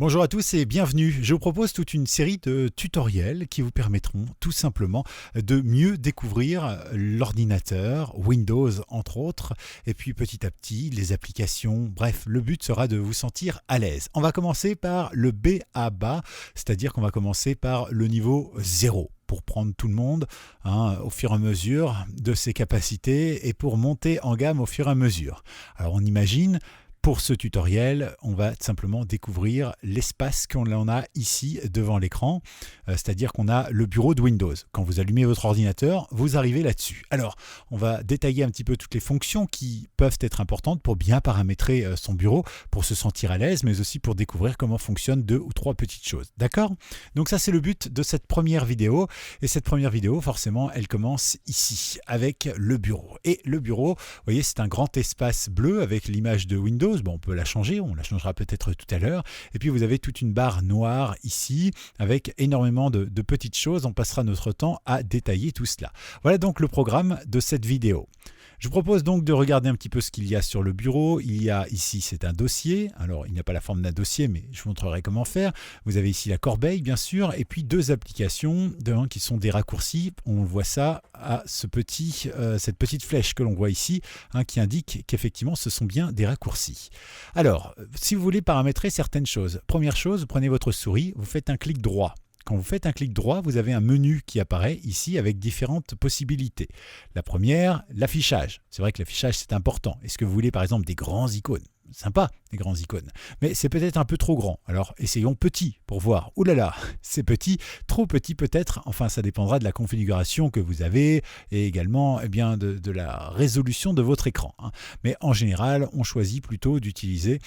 Bonjour à tous et bienvenue. Je vous propose toute une série de tutoriels qui vous permettront tout simplement de mieux découvrir l'ordinateur, Windows entre autres, et puis petit à petit les applications. Bref, le but sera de vous sentir à l'aise. On va commencer par le B à bas, c'est-à-dire qu'on va commencer par le niveau 0 pour prendre tout le monde au fur et à mesure de ses capacités et pour monter en gamme au fur et à mesure. Alors on imagine. Pour ce tutoriel, on va simplement découvrir l'espace qu'on a ici devant l'écran, c'est-à-dire qu'on a le bureau de Windows. Quand vous allumez votre ordinateur, vous arrivez là-dessus. Alors, on va détailler un petit peu toutes les fonctions qui peuvent être importantes pour bien paramétrer son bureau, pour se sentir à l'aise, mais aussi pour découvrir comment fonctionnent deux ou trois petites choses. D'accord? Donc ça, c'est le but de cette première vidéo. Et cette première vidéo, forcément, elle commence ici, avec le bureau. Et le bureau, vous voyez, c'est un grand espace bleu avec l'image de Windows. Bon, on peut la changer, on la changera peut-être tout à l'heure. Et puis vous avez toute une barre noire ici avec énormément de petites choses. On passera notre temps à détailler tout cela. Voilà donc le programme de cette vidéo. Je vous propose donc de regarder un petit peu ce qu'il y a sur le bureau. Il y a ici, c'est un dossier. Alors, il n'y a pas la forme d'un dossier, mais je vous montrerai comment faire. Vous avez ici la corbeille, bien sûr, et puis deux applications qui sont des raccourcis. On voit ça à cette petite flèche que l'on voit ici, qui indique qu'effectivement, ce sont bien des raccourcis. Alors, si vous voulez paramétrer certaines choses, première chose, vous prenez votre souris, vous faites un clic droit. Quand vous faites un clic droit, vous avez un menu qui apparaît ici avec différentes possibilités. La première, l'affichage. C'est vrai que l'affichage, c'est important. Est-ce que vous voulez par exemple des grands icônes? Sympa, les grands icônes. Mais c'est peut-être un peu trop grand. Alors, essayons petit pour voir. Ouh là là, c'est petit, trop petit peut-être. Enfin, ça dépendra de la configuration que vous avez et également de la résolution de votre écran. Mais en général, on choisit plutôt d'utiliser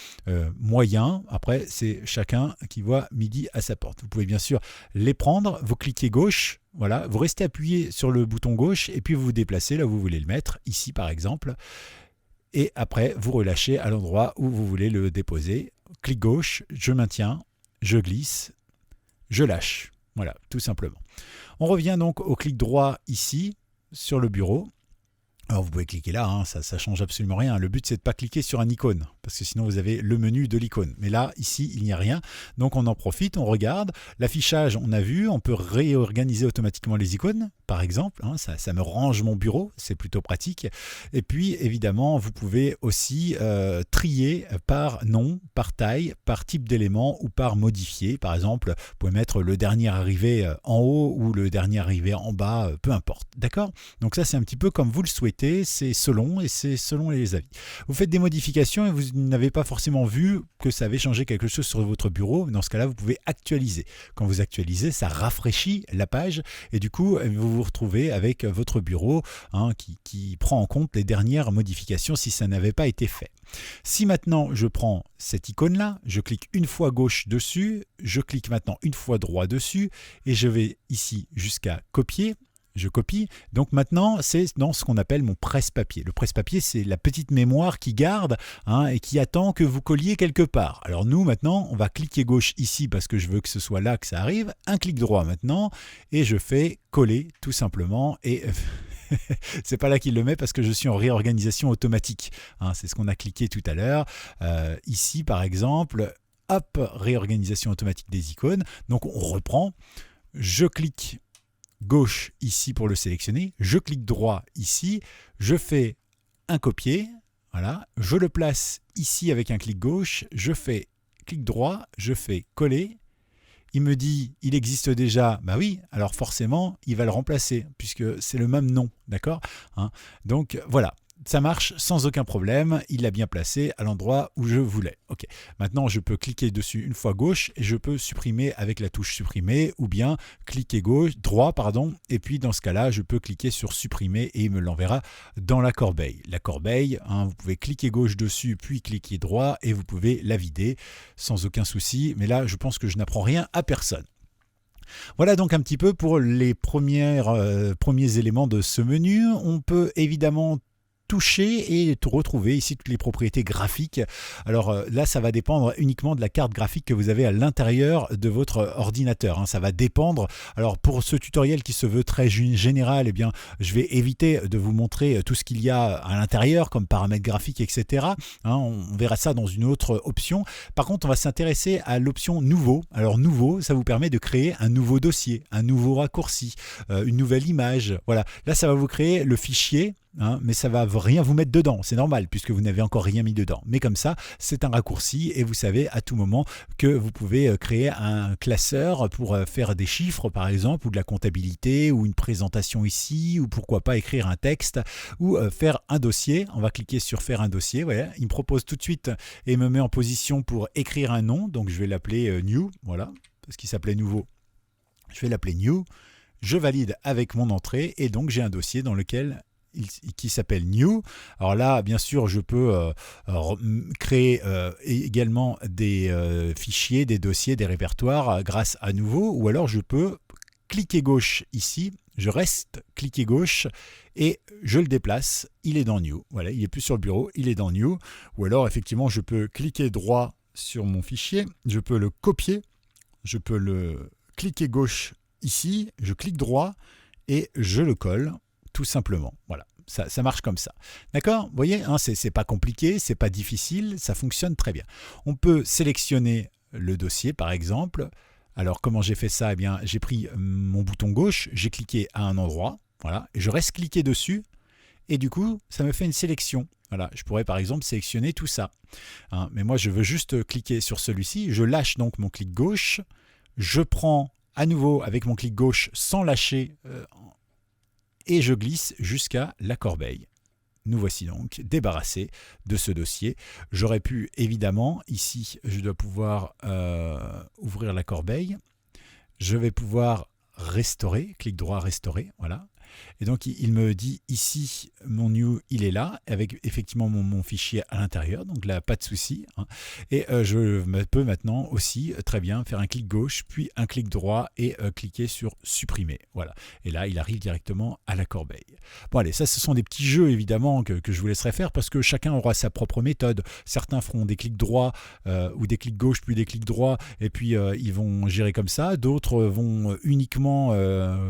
moyen. Après, c'est chacun qui voit midi à sa porte. Vous pouvez bien sûr les prendre. Vous cliquez gauche. Voilà, vous restez appuyé sur le bouton gauche et puis vous vous déplacez là où vous voulez le mettre. Ici, par exemple. Et après, vous relâchez à l'endroit où vous voulez le déposer. Clic gauche, je maintiens, je glisse, je lâche. Voilà, tout simplement. On revient donc au clic droit ici, sur le bureau. Alors vous pouvez cliquer là, ça ne change absolument rien. Le but, c'est de ne pas cliquer sur un icône, parce que sinon vous avez le menu de l'icône. Mais là, ici, il n'y a rien. Donc on en profite, on regarde. L'affichage, on a vu, on peut réorganiser automatiquement les icônes, par exemple. Ça me range mon bureau, c'est plutôt pratique. Et puis, évidemment, vous pouvez aussi trier par nom, par taille, par type d'élément ou par modifier. Par exemple, vous pouvez mettre le dernier arrivé en haut ou le dernier arrivé en bas, peu importe. D'accord? Donc ça, c'est un petit peu comme vous le souhaitez. C'est selon les avis. Vous faites des modifications et vous n'avez pas forcément vu que ça avait changé quelque chose sur votre bureau. Dans ce cas-là, vous pouvez actualiser. Quand vous actualisez, ça rafraîchit la page et du coup, vous vous retrouvez avec votre bureau qui prend en compte les dernières modifications si ça n'avait pas été fait. Si maintenant je prends cette icône-là, je clique une fois gauche dessus, je clique maintenant une fois droit dessus et je vais ici jusqu'à copier. Je copie. Donc maintenant, c'est dans ce qu'on appelle mon presse-papier. Le presse-papier, c'est la petite mémoire qui garde et qui attend que vous colliez quelque part. Alors nous, maintenant, on va cliquer gauche ici parce que je veux que ce soit là que ça arrive. Un clic droit maintenant et je fais coller tout simplement. Et c'est pas là qu'il le met parce que je suis en réorganisation automatique. C'est ce qu'on a cliqué tout à l'heure. Ici, par exemple, hop, réorganisation automatique des icônes. Donc on reprend. Je clique gauche ici pour le sélectionner, je clique droit ici, je fais un copier, voilà, je le place ici avec un clic gauche, je fais clic droit, je fais coller, il me dit il existe déjà, bah oui, alors forcément il va le remplacer puisque c'est le même nom, d'accord, donc voilà. Ça marche sans aucun problème, il l'a bien placé à l'endroit où je voulais. Ok. Maintenant, je peux cliquer dessus une fois gauche et je peux supprimer avec la touche supprimer ou bien cliquer droit, et puis dans ce cas-là, je peux cliquer sur supprimer et il me l'enverra dans la corbeille. La corbeille, vous pouvez cliquer gauche dessus puis cliquer droit et vous pouvez la vider sans aucun souci. Mais là, je pense que je n'apprends rien à personne. Voilà donc un petit peu pour les premiers éléments de ce menu. On peut évidemment toucher et retrouver ici toutes les propriétés graphiques. Alors là, ça va dépendre uniquement de la carte graphique que vous avez à l'intérieur de votre ordinateur, hein. Ça va dépendre. Alors pour ce tutoriel qui se veut très général, eh bien, je vais éviter de vous montrer tout ce qu'il y a à l'intérieur comme paramètres graphiques, etc. Hein, on verra ça dans une autre option. Par contre, on va s'intéresser à l'option nouveau. Alors nouveau, ça vous permet de créer un nouveau dossier, un nouveau raccourci, une nouvelle image. Voilà. Là, ça va vous créer le fichier. Hein, mais ça va rien vous mettre dedans, c'est normal puisque vous n'avez encore rien mis dedans. Mais comme ça, c'est un raccourci et vous savez à tout moment que vous pouvez créer un classeur pour faire des chiffres par exemple, ou de la comptabilité, ou une présentation ici, ou pourquoi pas écrire un texte, ou faire un dossier. On va cliquer sur faire un dossier. Voilà. Il me propose tout de suite et me met en position pour écrire un nom. Donc je vais l'appeler New, voilà, parce qu'il s'appelait nouveau. Je vais l'appeler New. Je valide avec mon entrée et donc j'ai un dossier dans lequel qui s'appelle New. Alors là, bien sûr, je peux créer également des fichiers, des dossiers, des répertoires grâce à Nouveau, ou alors je peux cliquer gauche ici, je reste cliquer gauche et je le déplace, il est dans New. Voilà, il est plus sur le bureau, il est dans New. Ou alors, effectivement, je peux cliquer droit sur mon fichier, je peux le copier, je peux le cliquer gauche ici, je clique droit et je le colle. Tout simplement, voilà, ça marche comme ça. D'accord? Vous voyez, hein, c'est pas compliqué, c'est pas difficile, ça fonctionne très bien. On peut sélectionner le dossier, par exemple. Alors, comment j'ai fait ça? Eh bien, j'ai pris mon bouton gauche, j'ai cliqué à un endroit, voilà, et je reste cliqué dessus, et du coup, ça me fait une sélection. Voilà, je pourrais par exemple sélectionner tout ça. Hein, mais moi, je veux juste cliquer sur celui-ci. Je lâche donc mon clic gauche, je prends à nouveau avec mon clic gauche sans lâcher et je glisse jusqu'à la corbeille. Nous voici donc débarrassés de ce dossier. J'aurais pu évidemment, ici, je dois pouvoir ouvrir la corbeille. Je vais pouvoir restaurer, clic droit, restaurer, voilà. Et donc il me dit ici, mon new, il est là, avec effectivement mon fichier à l'intérieur, donc là, pas de souci. Hein. Et je peux maintenant aussi très bien faire un clic gauche, puis un clic droit et cliquer sur supprimer. Voilà. Et là, il arrive directement à la corbeille. Bon allez, ça ce sont des petits jeux évidemment que je vous laisserai faire parce que chacun aura sa propre méthode. Certains feront des clics droits ou des clics gauche, puis des clics droits, et puis ils vont gérer comme ça. D'autres vont uniquement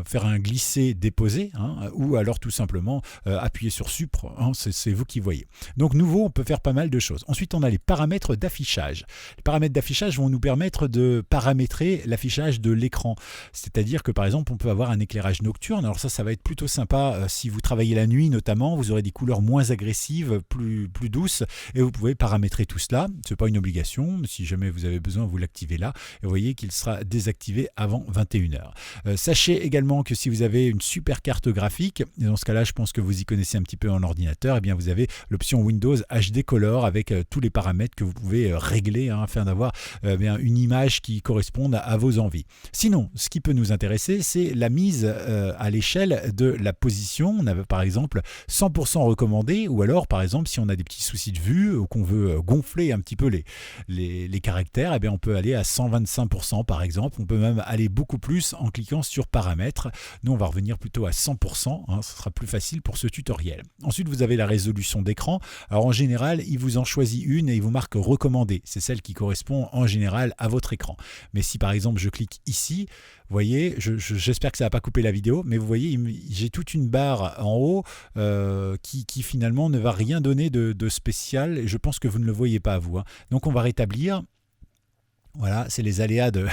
faire un glisser-déposer. Hein, ou alors tout simplement appuyer sur Supre, hein, c'est vous qui voyez. Donc nouveau, on peut faire pas mal de choses. Ensuite, on a les paramètres d'affichage. Les paramètres d'affichage vont nous permettre de paramétrer l'affichage de l'écran. C'est-à-dire que par exemple, on peut avoir un éclairage nocturne. Alors ça va être plutôt sympa si vous travaillez la nuit notamment. Vous aurez des couleurs moins agressives, plus douces, et vous pouvez paramétrer tout cela. Ce n'est pas une obligation. Si jamais vous avez besoin, vous l'activez là. Et vous voyez qu'il sera désactivé avant 21h. Sachez également que si vous avez une super carte graphique, et dans ce cas-là, je pense que vous y connaissez un petit peu en ordinateur, et bien vous avez l'option Windows HD Color avec tous les paramètres que vous pouvez régler hein, afin d'avoir une image qui corresponde à vos envies. Sinon, ce qui peut nous intéresser, c'est la mise à l'échelle de la position. On a par exemple 100% recommandé, ou alors par exemple si on a des petits soucis de vue ou qu'on veut gonfler un petit peu les caractères, et bien on peut aller à 125% par exemple. On peut même aller beaucoup plus en cliquant sur paramètres. Nous, on va revenir plutôt à 100%, hein, ce sera plus facile pour ce tutoriel. Ensuite, vous avez la résolution d'écran. Alors en général, il vous en choisit une et il vous marque recommandé. C'est celle qui correspond en général à votre écran. Mais si par exemple je clique ici, vous voyez, j'espère que ça ne va pas couper la vidéo, mais vous voyez, j'ai toute une barre en haut qui finalement ne va rien donner de spécial. Et je pense que vous ne le voyez pas à vous. Hein. Donc on va rétablir. Voilà, c'est les aléas de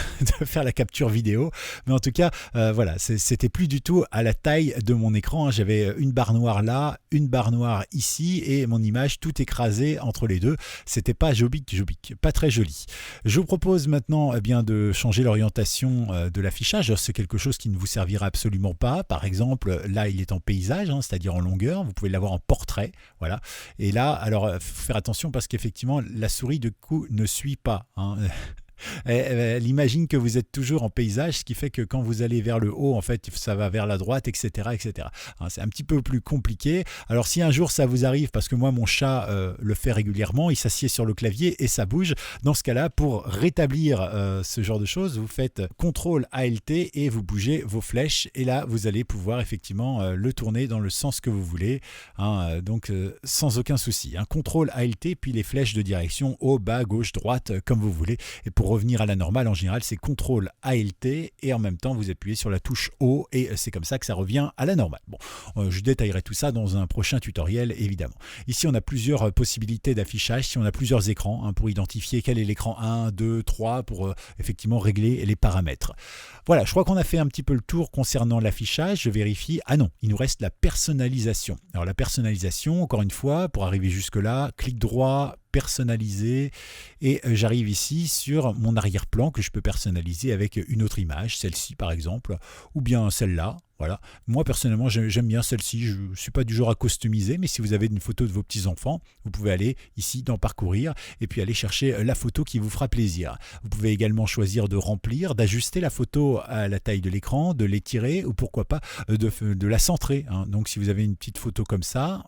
faire la capture vidéo. Mais en tout cas, voilà, c'était plus du tout à la taille de mon écran. Hein. J'avais une barre noire là, une barre noire ici et mon image tout écrasée entre les deux. C'était pas jobique, pas très joli. Je vous propose maintenant bien de changer l'orientation de l'affichage. C'est quelque chose qui ne vous servira absolument pas. Par exemple, là, il est en paysage, hein, c'est-à-dire en longueur. Vous pouvez l'avoir en portrait. Voilà. Et là, alors, faut faire attention parce qu'effectivement, la souris, du coup, ne suit pas. Hein. Elle imagine que vous êtes toujours en paysage, ce qui fait que quand vous allez vers le haut, en fait, ça va vers la droite, etc., etc. Hein, c'est un petit peu plus compliqué. Alors, si un jour ça vous arrive, parce que moi, mon chat le fait régulièrement, il s'assied sur le clavier et ça bouge. Dans ce cas-là, pour rétablir ce genre de choses, vous faites CTRL ALT et vous bougez vos flèches. Et là, vous allez pouvoir effectivement le tourner dans le sens que vous voulez. Hein, donc, sans aucun souci. Hein. CTRL ALT, puis les flèches de direction haut, bas, gauche, droite, comme vous voulez. Et pour revenir à la normale, en général, c'est CTRL ALT et en même temps, vous appuyez sur la touche O et c'est comme ça que ça revient à la normale. Bon, je détaillerai tout ça dans un prochain tutoriel, évidemment. Ici, on a plusieurs possibilités d'affichage. Si on a plusieurs écrans, hein, pour identifier quel est l'écran 1, 2, 3, pour effectivement régler les paramètres. Voilà, je crois qu'on a fait un petit peu le tour concernant l'affichage. Je vérifie. Ah non, il nous reste la personnalisation. Alors la personnalisation, encore une fois, pour arriver jusque-là, clic droit, personnaliser et j'arrive ici sur mon arrière-plan que je peux personnaliser avec une autre image, celle-ci par exemple, ou bien celle-là. Voilà. Moi personnellement j'aime bien celle-ci, je ne suis pas du genre à customiser, mais si vous avez une photo de vos petits-enfants, vous pouvez aller ici dans parcourir et puis aller chercher la photo qui vous fera plaisir. Vous pouvez également choisir de remplir, d'ajuster la photo à la taille de l'écran, de l'étirer ou pourquoi pas de la centrer. Hein. Donc si vous avez une petite photo comme ça,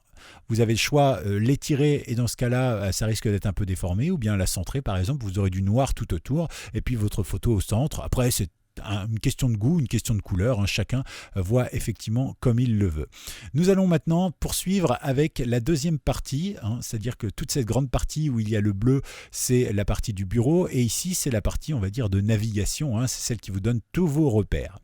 vous avez le choix, l'étirer et dans ce cas-là, ça risque d'être un peu déformé, ou bien la centrer par exemple, vous aurez du noir tout autour et puis votre photo au centre. Après, c'est une question de goût, une question de couleur, hein. Chacun voit effectivement comme il le veut. Nous allons maintenant poursuivre avec la deuxième partie, hein, c'est-à-dire que toute cette grande partie où il y a le bleu, c'est la partie du bureau et ici c'est la partie, on va dire, de navigation, hein, c'est celle qui vous donne tous vos repères.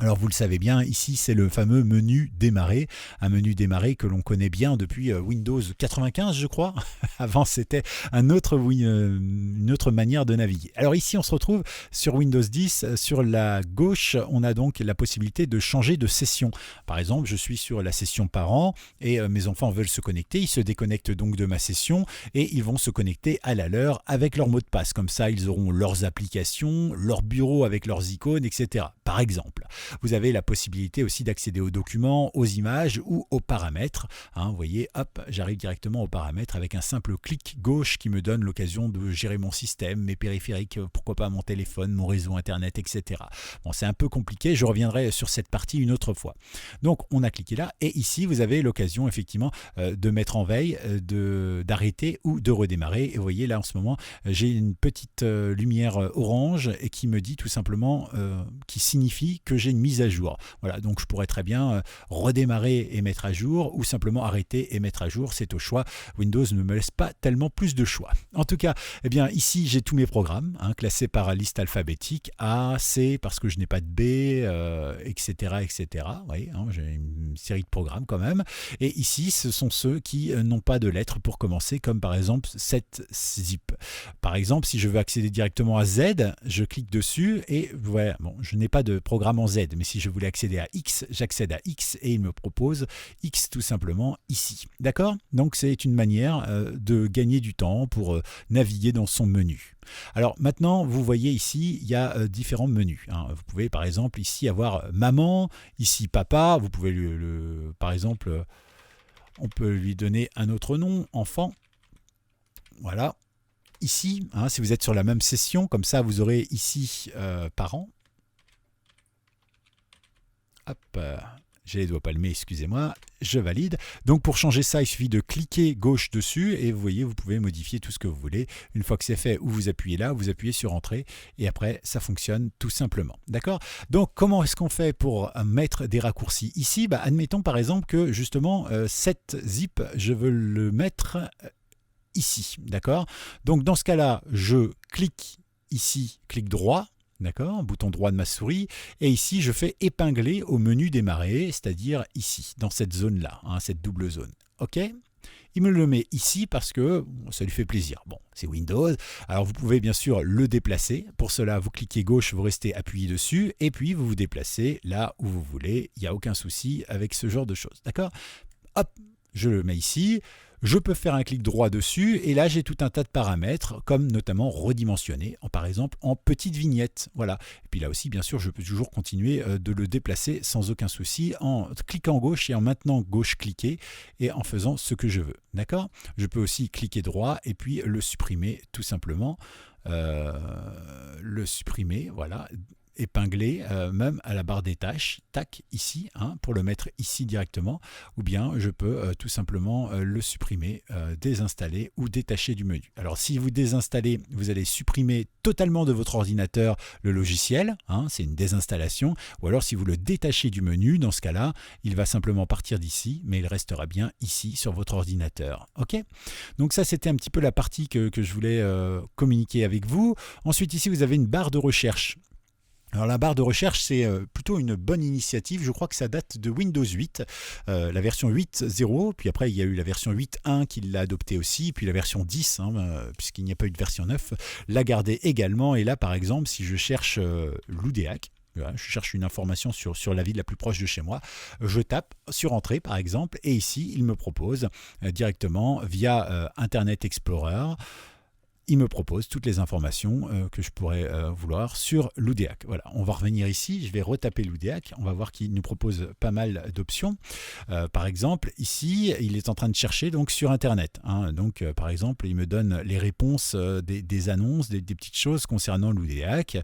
Alors vous le savez bien, ici c'est le fameux menu démarrer, un menu démarrer que l'on connaît bien depuis Windows 95 je crois. Avant c'était une autre manière de naviguer. Alors ici on se retrouve sur Windows 10, sur la gauche on a donc la possibilité de changer de session. Par exemple je suis sur la session parents et mes enfants veulent se connecter, ils se déconnectent donc de ma session et ils vont se connecter à la leur avec leur mot de passe. Comme ça ils auront leurs applications, leur bureau avec leurs icônes, etc. Par exemple. Vous avez la possibilité aussi d'accéder aux documents, aux images ou aux paramètres. Hein, vous voyez, hop, j'arrive directement aux paramètres avec un simple clic gauche qui me donne l'occasion de gérer mon système, mes périphériques, pourquoi pas mon téléphone, mon réseau internet, etc. Bon, c'est un peu compliqué, je reviendrai sur cette partie une autre fois. Donc, on a cliqué là et ici, vous avez l'occasion effectivement de mettre en veille, d'arrêter ou de redémarrer. Et vous voyez, là en ce moment, j'ai une petite lumière orange et qui me dit tout simplement, qui signifie que j'ai une mise à jour. Voilà, donc je pourrais très bien redémarrer et mettre à jour ou simplement arrêter et mettre à jour, c'est au choix. Windows ne me laisse pas tellement plus de choix. En tout cas, eh bien, ici j'ai tous mes programmes hein, classés par liste alphabétique, A, C parce que je n'ai pas de B, etc. etc. Vous voyez, hein, j'ai une série de programmes quand même. Et ici, ce sont ceux qui n'ont pas de lettres pour commencer, comme par exemple cette zip. Par exemple, si je veux accéder directement à Z, je clique dessus et voilà, bon, je n'ai pas de programme en Z, mais si je voulais accéder à X, j'accède à X et il me propose X tout simplement ici. D'accord? Donc c'est une manière de gagner du temps pour naviguer dans son menu. Alors maintenant, vous voyez ici, il y a différents menus. Hein. Vous pouvez par exemple ici avoir maman, ici papa, vous pouvez par exemple, on peut lui donner un autre nom, enfant. Voilà. Ici, hein, si vous êtes sur la même session, comme ça vous aurez ici parents. Hop, j'ai les doigts palmés, excusez-moi, je valide. Donc pour changer ça, il suffit de cliquer gauche dessus et vous voyez, vous pouvez modifier tout ce que vous voulez. Une fois que c'est fait, vous appuyez là, vous appuyez sur Entrée et après, ça fonctionne tout simplement. D'accord? Donc comment est-ce qu'on fait pour mettre des raccourcis ici? Admettons par exemple que justement, cette zip, je veux le mettre ici. D'accord? Donc dans ce cas-là, je clique ici, clic droit. D'accord, bouton droit de ma souris, et ici je fais épingler au menu démarrer, c'est-à-dire ici, dans cette zone-là, hein, cette double zone. Ok? Il me le met ici parce que ça lui fait plaisir. Bon, c'est Windows. Alors vous pouvez bien sûr le déplacer. Pour cela, vous cliquez gauche, vous restez appuyé dessus, et puis vous vous déplacez là où vous voulez. Il n'y a aucun souci avec ce genre de choses. D'accord? Hop, je le mets ici. Je peux faire un clic droit dessus et là j'ai tout un tas de paramètres comme notamment redimensionner par exemple en petite vignette. Voilà. Et puis là aussi bien sûr je peux toujours continuer de le déplacer sans aucun souci en cliquant gauche et en maintenant gauche cliquer et en faisant ce que je veux. D'accord? Je peux aussi cliquer droit et puis le supprimer tout simplement. le supprimer, voilà, épingler même à la barre des tâches, tac, ici, pour le mettre ici directement, ou bien je peux tout simplement le supprimer, désinstaller ou détacher du menu. Alors si vous désinstallez, vous allez supprimer totalement de votre ordinateur le logiciel, c'est une désinstallation, ou alors si vous le détachez du menu, dans ce cas-là, il va simplement partir d'ici, mais il restera bien ici sur votre ordinateur. Ok ? Donc ça, c'était un petit peu la partie que je voulais communiquer avec vous. Ensuite, ici, vous avez une barre de recherche. Alors la barre de recherche, c'est plutôt une bonne initiative. Je crois que ça date de Windows 8, la version 8.0, puis après il y a eu la version 8.1 qui l'a adoptée aussi, puis la version 10, puisqu'il n'y a pas eu de version 9, l'a gardée également. Et là par exemple, si je cherche l'Oudéac, je cherche une information sur la ville la plus proche de chez moi, je tape sur Entrée par exemple, et ici il me propose directement via Internet Explorer, il me propose toutes les informations que je pourrais vouloir sur l'Oudéac. Voilà, on va revenir ici, je vais retaper l'Oudéac, on va voir qu'il nous propose pas mal d'options. Par exemple, ici, il est en train de chercher donc sur Internet. Donc, par exemple, il me donne les réponses des annonces, des petites choses concernant l'Oudéac,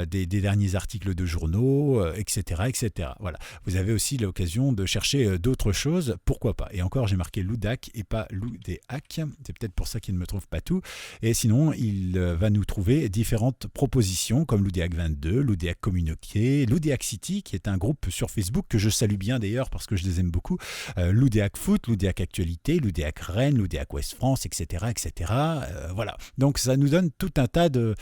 des derniers articles de journaux, etc., etc. Voilà. Vous avez aussi l'occasion de chercher d'autres choses, pourquoi pas. Et encore, j'ai marqué l'Oudéac et pas l'Oudéac. C'est peut-être pour ça qu'il ne me trouve pas tout. Et sinon, il va nous trouver différentes propositions comme l'Oudéac 22, l'Oudéac Communiqué, l'Oudéac City, qui est un groupe sur Facebook que je salue bien d'ailleurs parce que je les aime beaucoup, l'Oudéac Foot, l'Oudéac Actualité, l'Oudéac Rennes, l'Oudéac Ouest France, etc. etc. Voilà. Donc ça nous donne tout un tas de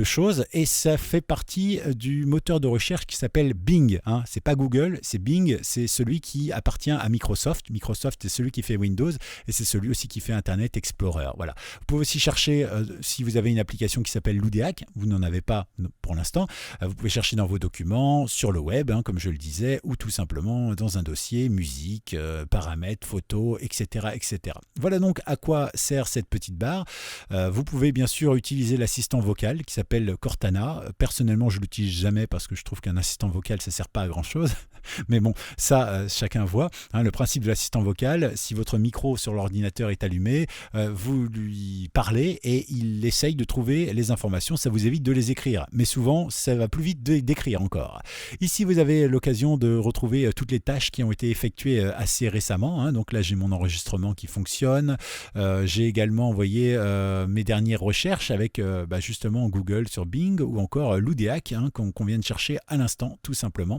choses et ça fait partie du moteur de recherche qui s'appelle Bing. C'est pas Google, c'est Bing, c'est celui qui appartient à Microsoft. Microsoft, c'est celui qui fait Windows et c'est celui aussi qui fait Internet Explorer. Voilà. Vous pouvez aussi chercher, si vous avez une application qui s'appelle l'Oudéac, vous n'en avez pas pour l'instant, vous pouvez chercher dans vos documents, sur le web, comme je le disais, ou tout simplement dans un dossier, musique, paramètres, photos, etc., etc. Voilà donc à quoi sert cette petite barre. Vous pouvez bien sûr utiliser l'assistant vocal qui s'appelle Cortana. Personnellement, je ne l'utilise jamais parce que je trouve qu'un assistant vocal, ça ne sert pas à grand-chose. Mais bon, ça, chacun voit. Le principe de l'assistant vocal, si votre micro sur l'ordinateur est allumé, vous lui parlez et il essaye de trouver les informations. Ça vous évite de les écrire. Mais souvent, ça va plus vite d'écrire encore. Ici, vous avez l'occasion de retrouver toutes les tâches qui ont été effectuées assez récemment. Donc là, j'ai mon enregistrement qui fonctionne. J'ai également envoyé mes dernières recherches avec justement Google sur Bing ou encore l'Oudéac qu'on vient de chercher à l'instant, tout simplement.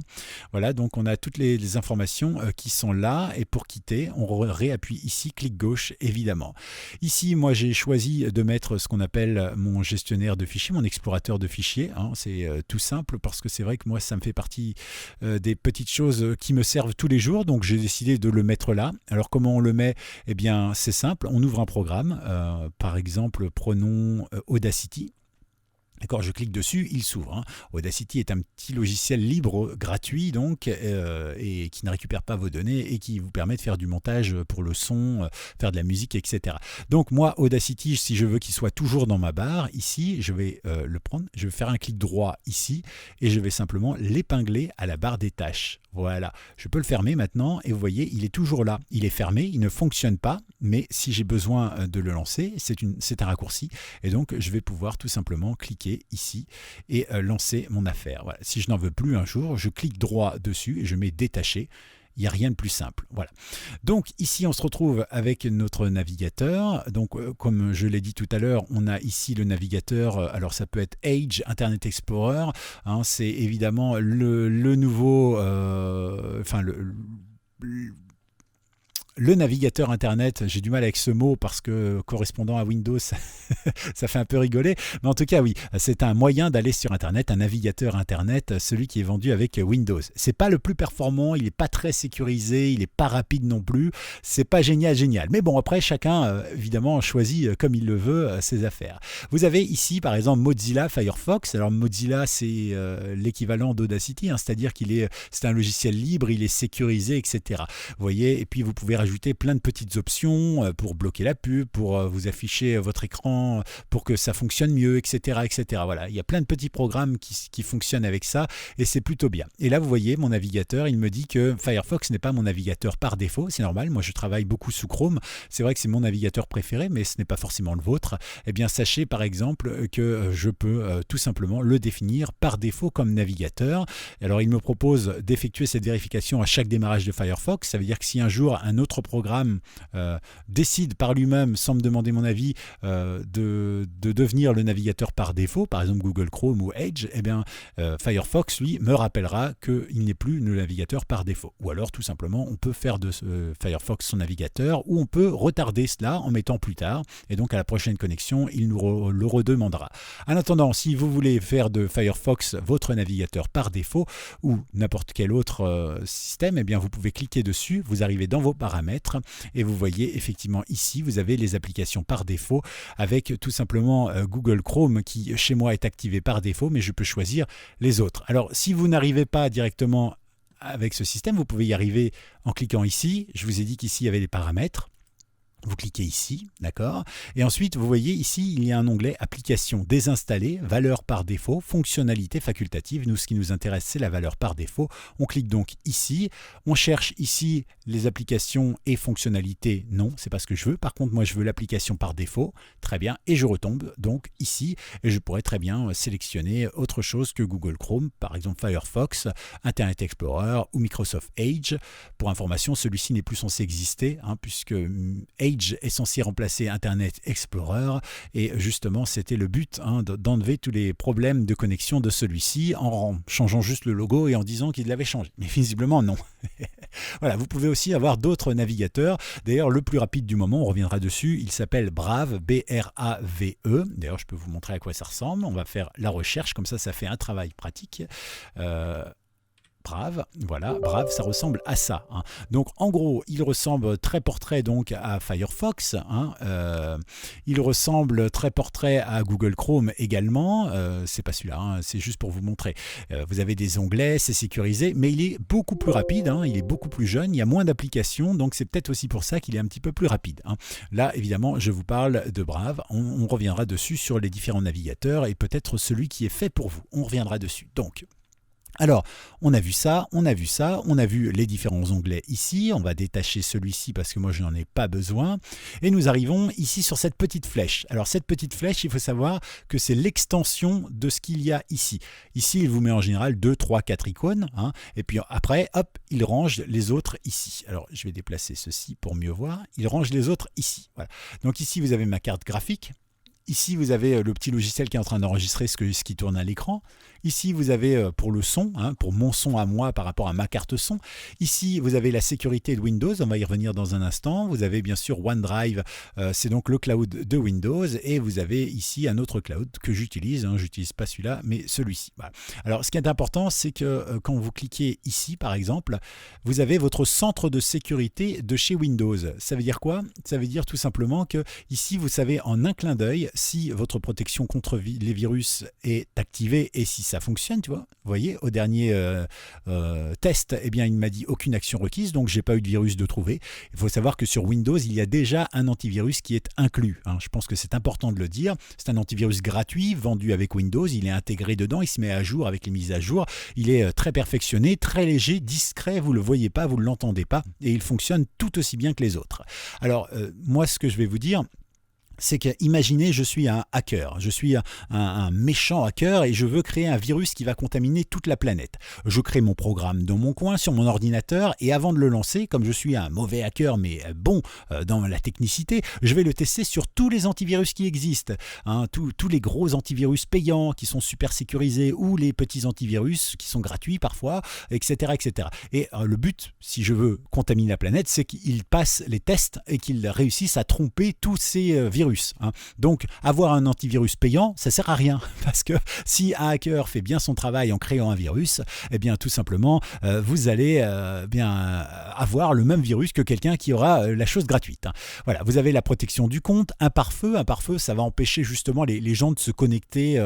Voilà, donc on a toutes les informations qui sont là et pour quitter, on réappuie ici, clic gauche évidemment. Ici, moi j'ai choisi de mettre ce qu'on appelle mon gestionnaire de fichiers, mon explorateur de fichiers. C'est tout simple parce que c'est vrai que moi ça me fait partie des petites choses qui me servent tous les jours, donc j'ai décidé de le mettre là. Alors comment on le met? Eh bien c'est simple, on ouvre un programme, par exemple prenons Audacity. D'accord, je clique dessus, il s'ouvre. Audacity est un petit logiciel libre, gratuit donc, et qui ne récupère pas vos données et qui vous permet de faire du montage pour le son, faire de la musique, etc. Donc moi, Audacity, si je veux qu'il soit toujours dans ma barre, ici, je vais le prendre, je vais faire un clic droit ici et je vais simplement l'épingler à la barre des tâches. Voilà, je peux le fermer maintenant et vous voyez, il est toujours là. Il est fermé, il ne fonctionne pas, mais si j'ai besoin de le lancer, c'est un raccourci et donc je vais pouvoir tout simplement cliquer ici et lancer mon affaire. Voilà. Si je n'en veux plus un jour, je clique droit dessus et je mets détacher. Il n'y a rien de plus simple. Voilà. Donc ici, on se retrouve avec notre navigateur. Donc comme je l'ai dit tout à l'heure, on a ici le navigateur. Alors ça peut être Edge, Internet Explorer. C'est évidemment le nouveau... le navigateur Internet, j'ai du mal avec ce mot parce que correspondant à Windows, ça fait un peu rigoler. Mais en tout cas, oui, c'est un moyen d'aller sur Internet, un navigateur Internet, celui qui est vendu avec Windows. C'est pas le plus performant, il n'est pas très sécurisé, il n'est pas rapide non plus. C'est pas génial. Mais bon, après, chacun, évidemment, choisit comme il le veut ses affaires. Vous avez ici, par exemple, Mozilla Firefox. Alors, Mozilla, c'est l'équivalent d'Audacity, c'est-à-dire c'est un logiciel libre, il est sécurisé, etc. Vous voyez, et puis vous pouvez rajouter rajouter plein de petites options pour bloquer la pub, pour vous afficher votre écran, pour que ça fonctionne mieux, etc., etc. Voilà, il y a plein de petits programmes qui fonctionnent avec ça et c'est plutôt bien. Et là, vous voyez, mon navigateur, il me dit que Firefox n'est pas mon navigateur par défaut. C'est normal, moi je travaille beaucoup sous Chrome. C'est vrai que c'est mon navigateur préféré, mais ce n'est pas forcément le vôtre. Eh bien, sachez par exemple que je peux tout simplement le définir par défaut comme navigateur. Alors, il me propose d'effectuer cette vérification à chaque démarrage de Firefox. Ça veut dire que si un jour un autre programme décide par lui-même, sans me demander mon avis, de devenir le navigateur par défaut, par exemple Google Chrome ou Edge, eh bien, Firefox, lui, me rappellera qu'il n'est plus le navigateur par défaut. Ou alors, tout simplement, on peut faire de Firefox son navigateur, ou on peut retarder cela en mettant plus tard, et donc à la prochaine connexion, il nous le redemandera. En attendant, si vous voulez faire de Firefox votre navigateur par défaut, ou n'importe quel autre système, eh bien, vous pouvez cliquer dessus, vous arrivez dans vos paramètres, et vous voyez effectivement ici, vous avez les applications par défaut, avec tout simplement Google Chrome qui, chez moi, est activé par défaut, mais je peux choisir les autres. Alors, si vous n'arrivez pas directement avec ce système, vous pouvez y arriver en cliquant ici. Je vous ai dit qu'ici, il y avait les paramètres. Vous cliquez ici, d'accord? Et ensuite, vous voyez ici, il y a un onglet Applications désinstallées, valeur par défaut, fonctionnalité facultative. Nous, ce qui nous intéresse, c'est la valeur par défaut. On clique donc ici. On cherche ici les applications et fonctionnalités. Non, c'est pas ce que je veux. Par contre, moi, je veux l'application par défaut. Très bien. Et je retombe donc ici. Et je pourrais très bien sélectionner autre chose que Google Chrome, par exemple Firefox, Internet Explorer ou Microsoft Edge. Pour information, celui-ci n'est plus censé exister, puisque Edge est censé remplacer Internet Explorer et justement c'était le but d'enlever tous les problèmes de connexion de celui-ci en changeant juste le logo et en disant qu'il l'avait changé. Mais visiblement non. Voilà, vous pouvez aussi avoir d'autres navigateurs. D'ailleurs, le plus rapide du moment, on reviendra dessus, il s'appelle Brave, B-R-A-V-E. D'ailleurs, je peux vous montrer à quoi ça ressemble. On va faire la recherche, comme ça fait un travail pratique. Brave, voilà, Brave, ça ressemble à ça. Donc en gros, il ressemble très portrait donc à Firefox. Il ressemble très portrait à Google Chrome également. C'est pas celui-là, c'est juste pour vous montrer. Vous avez des onglets, c'est sécurisé, mais il est beaucoup plus rapide. Il est beaucoup plus jeune. Il y a moins d'applications, donc c'est peut-être aussi pour ça qu'il est un petit peu plus rapide. Là, évidemment, je vous parle de Brave. On reviendra dessus sur les différents navigateurs et peut-être celui qui est fait pour vous. On reviendra dessus. Donc. Alors, on a vu ça, on a vu les différents onglets ici. On va détacher celui-ci parce que moi, je n'en ai pas besoin. Et nous arrivons ici sur cette petite flèche. Alors, cette petite flèche, il faut savoir que c'est l'extension de ce qu'il y a ici. Ici, il vous met en général 2, 3, 4 icônes. Et puis après, hop, il range les autres ici. Alors, je vais déplacer ceci pour mieux voir. Il range les autres ici. Voilà. Donc ici, vous avez ma carte graphique. Ici, vous avez le petit logiciel qui est en train d'enregistrer ce qui tourne à l'écran. Ici, vous avez pour le son, pour mon son à moi par rapport à ma carte son. Ici, vous avez la sécurité de Windows, on va y revenir dans un instant. Vous avez bien sûr OneDrive, c'est donc le cloud de Windows. Et vous avez ici un autre cloud que j'utilise. J'utilise pas celui-là, mais celui-ci. Voilà. Alors, ce qui est important, c'est que quand vous cliquez ici, par exemple, vous avez votre centre de sécurité de chez Windows. Ça veut dire quoi? Ça veut dire tout simplement que ici, vous savez en un clin d'œil si votre protection contre les virus est activée et si ça fonctionne, tu vois. Vous voyez, au dernier test, eh bien, il m'a dit aucune action requise, donc j'ai pas eu de virus de trouver. Il faut savoir que sur Windows, il y a déjà un antivirus qui est inclus. Je pense que c'est important de le dire. C'est un antivirus gratuit, vendu avec Windows. Il est intégré dedans, il se met à jour avec les mises à jour. Il est très perfectionné, très léger, discret. Vous le voyez pas, vous l'entendez pas, et il fonctionne tout aussi bien que les autres. Alors, moi, ce que je vais vous dire, c'est que, imaginez, je suis un hacker, je suis un méchant hacker et je veux créer un virus qui va contaminer toute la planète. Je crée mon programme dans mon coin, sur mon ordinateur, et avant de le lancer, comme je suis un mauvais hacker, mais bon dans la technicité, je vais le tester sur tous les antivirus qui existent. Tous les gros antivirus payants qui sont super sécurisés ou les petits antivirus qui sont gratuits parfois, etc. etc. Et le but, si je veux contaminer la planète, c'est qu'il passe les tests et qu'il réussisse à tromper tous ces virus antivirus. Hein. Donc, avoir un antivirus payant, ça sert à rien parce que si un hacker fait bien son travail en créant un virus, eh bien, tout simplement, vous allez avoir le même virus que quelqu'un qui aura la chose gratuite. Hein. Voilà, vous avez la protection du compte, un pare-feu. Un pare-feu, ça va empêcher justement les gens de se connecter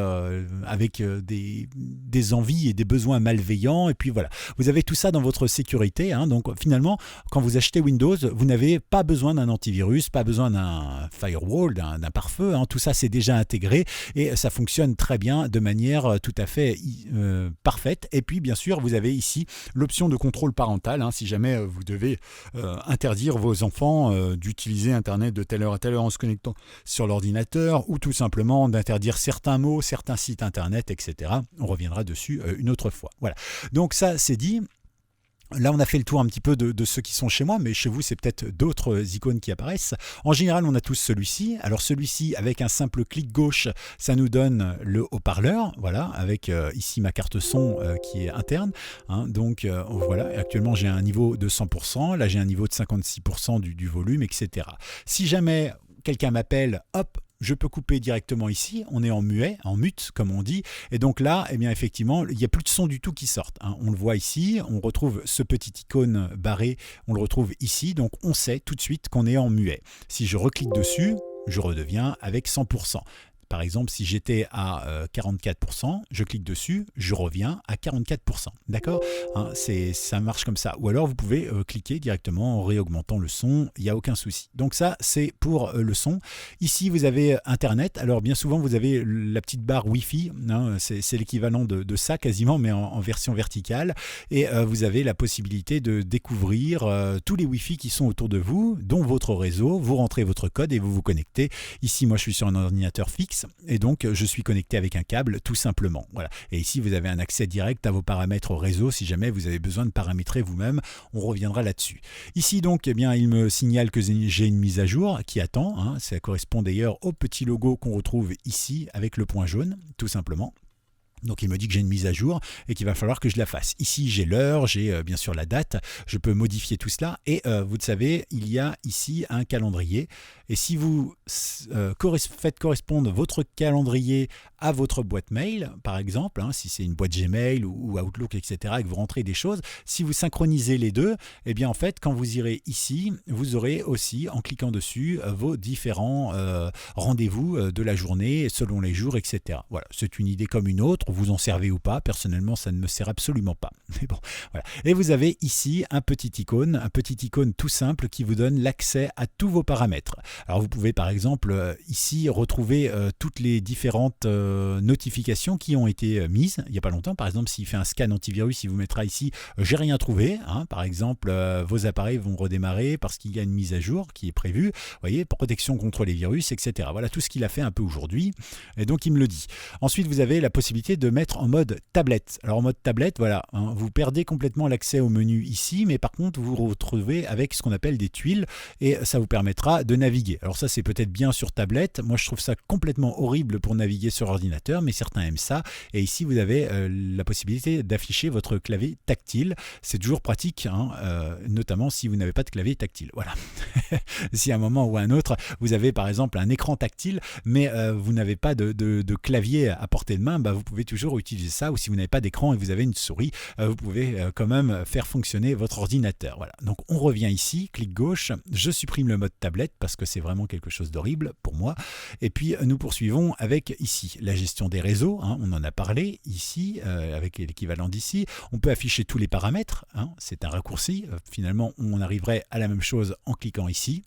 avec des envies et des besoins malveillants. Et puis voilà, vous avez tout ça dans votre sécurité. Hein. Donc finalement, quand vous achetez Windows, vous n'avez pas besoin d'un antivirus, pas besoin d'un firewall, d'un pare-feu. Hein. Tout ça, c'est déjà intégré et ça fonctionne très bien de manière tout à fait parfaite. Et puis bien sûr, vous avez ici l'option de contrôle parental. Hein, si jamais vous devez interdire vos enfants d'utiliser Internet de telle heure à telle heure en se connectant sur l'ordinateur ou tout simplement d'interdire certains mots, certains sites Internet, etc. On reviendra dessus une autre fois. Voilà. Donc ça, c'est dit. Là, on a fait le tour un petit peu de ceux qui sont chez moi, mais chez vous, c'est peut-être d'autres icônes qui apparaissent. En général, on a tous celui-ci. Alors celui-ci, avec un simple clic gauche, ça nous donne le haut-parleur, voilà, avec ici ma carte son qui est interne. Hein, donc voilà, actuellement j'ai un niveau de 100%, là j'ai un niveau de 56% du volume, etc. Si jamais quelqu'un m'appelle, hop, je peux couper directement ici, on est en muet, en mute comme on dit, et donc là, eh bien effectivement, il n'y a plus de son du tout qui sortent. Hein. On le voit ici, on retrouve ce petit icône barré, on le retrouve ici, donc on sait tout de suite qu'on est en muet. Si je reclique dessus, je redeviens avec 100%. Par exemple, si j'étais à 44%, je clique dessus, je reviens à 44%. D'accord, hein, ça marche comme ça. Ou alors, vous pouvez cliquer directement en réaugmentant le son, il n'y a aucun souci. Donc ça, c'est pour le son. Ici, vous avez Internet. Alors, bien souvent, vous avez la petite barre Wi-Fi. Hein, c'est l'équivalent de ça quasiment, mais en version verticale. Et vous avez la possibilité de découvrir tous les Wi-Fi qui sont autour de vous, dont votre réseau. Vous rentrez votre code et vous vous connectez. Ici, moi, je suis sur un ordinateur fixe. Et donc je suis connecté avec un câble tout simplement. Voilà. Et ici vous avez un accès direct à vos paramètres réseau si jamais vous avez besoin de paramétrer vous-même. On reviendra là-dessus. Ici donc eh bien, il me signale que j'ai une mise à jour qui attend. Hein. Ça correspond d'ailleurs au petit logo qu'on retrouve ici avec le point jaune tout simplement. Donc il me dit que j'ai une mise à jour et qu'il va falloir que je la fasse. Ici j'ai l'heure, j'ai bien sûr la date, je peux modifier tout cela et vous le savez, il y a ici un calendrier et si vous faites correspondre votre calendrier à votre boîte mail, par exemple, hein, si c'est une boîte Gmail ou Outlook, etc., et que vous rentrez des choses, si vous synchronisez les deux, eh bien en fait quand vous irez ici, vous aurez aussi en cliquant dessus vos différents rendez-vous de la journée selon les jours, etc. Voilà, c'est une idée comme une autre. Vous en servez ou pas, personnellement ça ne me sert absolument pas. Mais bon, voilà. Et vous avez ici un petit icône tout simple qui vous donne l'accès à tous vos paramètres. Alors vous pouvez par exemple ici retrouver toutes les différentes notifications qui ont été mises il n'y a pas longtemps. Par exemple, s'il fait un scan antivirus, il vous mettra ici j'ai rien trouvé. Hein. Par exemple, vos appareils vont redémarrer parce qu'il y a une mise à jour qui est prévue. Vous voyez, protection contre les virus, etc. Voilà tout ce qu'il a fait un peu aujourd'hui. Et donc il me le dit. Ensuite, vous avez la possibilité de mettre en mode tablette. Alors en mode tablette, voilà, hein, vous perdez complètement l'accès au menu ici, mais par contre vous vous retrouvez avec ce qu'on appelle des tuiles et ça vous permettra de naviguer. Alors ça c'est peut-être bien sur tablette, moi je trouve ça complètement horrible pour naviguer sur ordinateur, mais certains aiment ça. Et ici vous avez la possibilité d'afficher votre clavier tactile. C'est toujours pratique, hein, notamment si vous n'avez pas de clavier tactile. Voilà. Si à un moment ou à un autre vous avez par exemple un écran tactile, mais vous n'avez pas de clavier à portée de main, bah, vous pouvez toujours utiliser ça, ou si vous n'avez pas d'écran et vous avez une souris, vous pouvez quand même faire fonctionner votre ordinateur. Voilà. Donc on revient ici, clic gauche, je supprime le mode tablette parce que c'est vraiment quelque chose d'horrible pour moi. Et puis nous poursuivons avec ici la gestion des réseaux, hein, on en a parlé ici, avec l'équivalent d'ici. On peut afficher tous les paramètres, hein, c'est un raccourci. Finalement, on arriverait à la même chose en cliquant ici.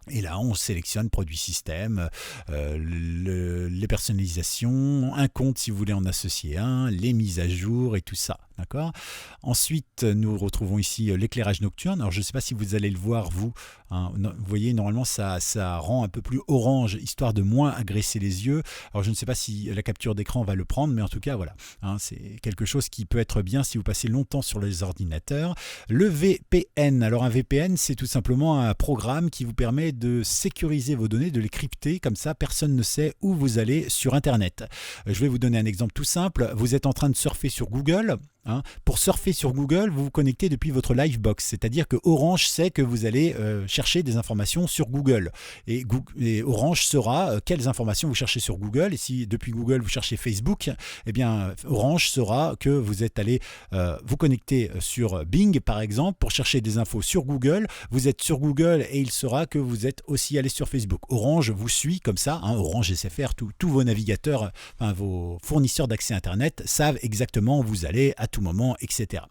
Et là, on sélectionne produit système, les personnalisations, un compte si vous voulez en associer un, les mises à jour et tout ça. D'accord. Ensuite, nous retrouvons ici l'éclairage nocturne. Alors, je ne sais pas si vous allez le voir, vous. Hein, vous voyez, normalement, ça rend un peu plus orange, histoire de moins agresser les yeux. Alors, je ne sais pas si la capture d'écran va le prendre, mais en tout cas, voilà. Hein, c'est quelque chose qui peut être bien si vous passez longtemps sur les ordinateurs. Le VPN. Alors, un VPN, c'est tout simplement un programme qui vous permet de sécuriser vos données, de les crypter. Comme ça, personne ne sait où vous allez sur Internet. Je vais vous donner un exemple tout simple. Vous êtes en train de surfer sur Google. hein, pour surfer sur Google, vous vous connectez depuis votre Livebox, c'est-à-dire que Orange sait que vous allez chercher des informations sur Google. Et Orange saura quelles informations vous cherchez sur Google. Et si depuis Google vous cherchez Facebook, eh bien Orange saura que vous êtes allé vous connecter sur Bing par exemple pour chercher des infos sur Google. Vous êtes sur Google et il saura que vous êtes aussi allé sur Facebook. Orange vous suit comme ça, hein, Orange SFR, tous vos navigateurs, enfin, vos fournisseurs d'accès Internet savent exactement où vous allez à tout moment, etc.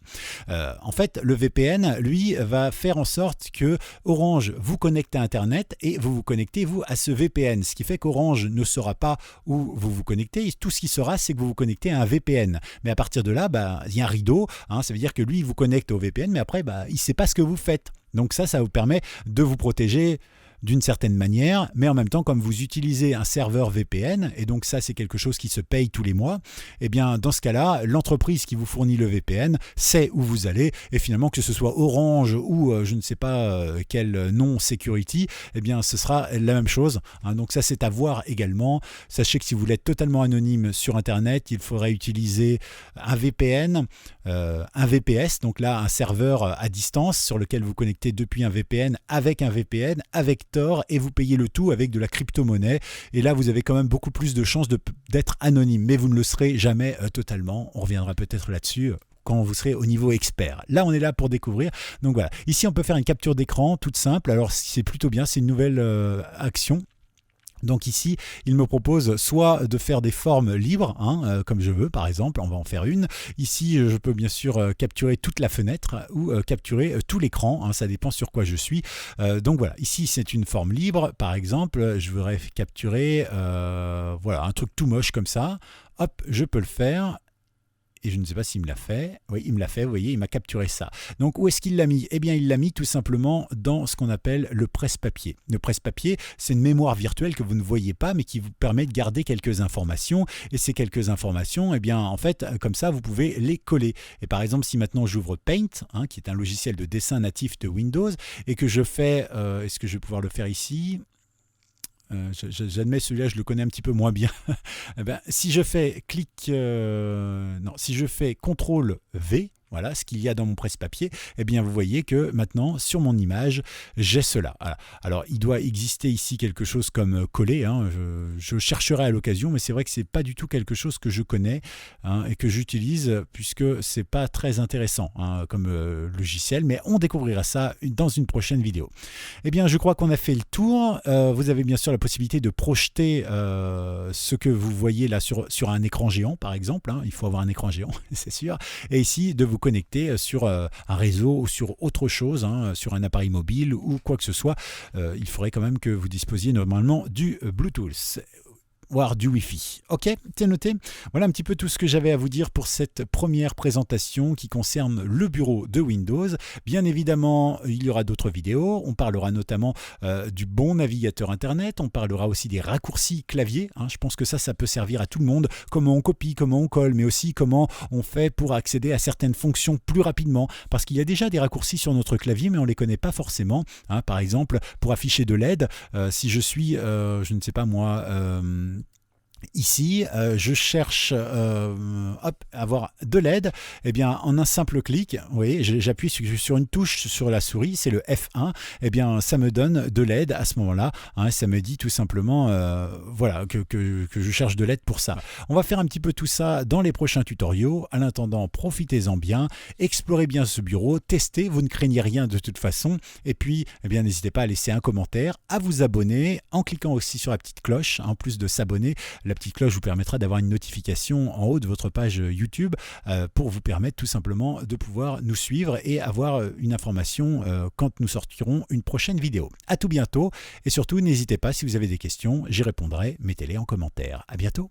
En fait, le VPN, lui, va faire en sorte que Orange vous connecte à Internet et vous vous connectez, vous, à ce VPN. Ce qui fait qu'Orange ne saura pas où vous vous connectez. Tout ce qu'il saura, c'est que vous vous connectez à un VPN. Mais à partir de là, il y a un rideau. Hein, ça veut dire que lui, il vous connecte au VPN, mais après, il ne sait pas ce que vous faites. Donc ça vous permet de vous protéger d'une certaine manière, mais en même temps, comme vous utilisez un serveur VPN, et donc ça c'est quelque chose qui se paye tous les mois, et bien dans ce cas-là, l'entreprise qui vous fournit le VPN sait où vous allez, et finalement que ce soit Orange ou je ne sais pas quel nom security, et bien ce sera la même chose. Hein, donc ça c'est à voir également. Sachez que si vous voulez être totalement anonyme sur Internet, il faudrait utiliser un VPN, un VPS, donc là un serveur à distance sur lequel vous connectez depuis un VPN, avec Tor, et vous payez le tout avec de la crypto-monnaie. Et là, vous avez quand même beaucoup plus de chances d'être anonyme, mais vous ne le serez jamais totalement. On reviendra peut-être là-dessus quand vous serez au niveau expert. Là, on est là pour découvrir. Donc voilà. Ici, on peut faire une capture d'écran toute simple. Alors, c'est plutôt bien. C'est une nouvelle action. Donc ici, il me propose soit de faire des formes libres, hein, comme je veux par exemple, on va en faire une. Ici, je peux bien sûr capturer toute la fenêtre ou capturer tout l'écran, hein, ça dépend sur quoi je suis. Donc voilà, ici c'est une forme libre, par exemple, je voudrais capturer voilà, un truc tout moche comme ça. Hop, je peux le faire. Et je ne sais pas s'il me l'a fait. Oui, il me l'a fait, vous voyez, il m'a capturé ça. Donc, où est-ce qu'il l'a mis? Eh bien, il l'a mis tout simplement dans ce qu'on appelle le presse-papier. Le presse-papier, c'est une mémoire virtuelle que vous ne voyez pas, mais qui vous permet de garder quelques informations. Et ces quelques informations, eh bien, en fait, comme ça, vous pouvez les coller. Et par exemple, si maintenant j'ouvre Paint, hein, qui est un logiciel de dessin natif de Windows, et que je fais, est-ce que je vais pouvoir le faire ici? J'admets celui-là, je le connais un petit peu moins bien. Eh ben, si je fais si je fais CTRL V, voilà ce qu'il y a dans mon presse-papier, eh bien vous voyez que maintenant sur mon image j'ai cela. Voilà. Alors il doit exister ici quelque chose comme coller, hein. Je chercherai à l'occasion, mais c'est vrai que c'est pas du tout quelque chose que je connais, hein, et que j'utilise, puisque c'est pas très intéressant, hein, comme logiciel, mais on découvrira ça dans une prochaine vidéo. Eh bien je crois qu'on a fait le tour. Vous avez bien sûr la possibilité de projeter ce que vous voyez là sur un écran géant par exemple, hein. Il faut avoir un écran géant, c'est sûr, et ici de vous connecter sur un réseau ou sur autre chose, hein, sur un appareil mobile ou quoi que ce soit. Il faudrait quand même que vous disposiez normalement du Bluetooth, voire du Wi-Fi. Ok, c'est noté. Voilà un petit peu tout ce que j'avais à vous dire pour cette première présentation qui concerne le bureau de Windows. Bien évidemment, il y aura d'autres vidéos. On parlera notamment du bon navigateur Internet. On parlera aussi des raccourcis clavier, hein. Je pense que ça peut servir à tout le monde. Comment on copie, comment on colle, mais aussi comment on fait pour accéder à certaines fonctions plus rapidement. Parce qu'il y a déjà des raccourcis sur notre clavier, mais on ne les connaît pas forcément, hein. Par exemple, pour afficher de l'aide, si je suis, je ne sais pas moi, ici, je cherche à avoir de l'aide, eh bien en un simple clic, vous voyez, j'appuie sur une touche sur la souris, c'est le F1, eh bien ça me donne de l'aide à ce moment-là, hein, ça me dit tout simplement voilà, que je cherche de l'aide pour ça. On va faire un petit peu tout ça dans les prochains tutoriaux. À l'attendant, profitez-en bien, explorez bien ce bureau, testez, vous ne craignez rien de toute façon, et puis eh bien n'hésitez pas à laisser un commentaire, à vous abonner en cliquant aussi sur la petite cloche, en plus de s'abonner. La petite cloche vous permettra d'avoir une notification en haut de votre page YouTube pour vous permettre tout simplement de pouvoir nous suivre et avoir une information quand nous sortirons une prochaine vidéo. À tout bientôt, et surtout n'hésitez pas, si vous avez des questions, j'y répondrai, mettez-les en commentaire. À bientôt.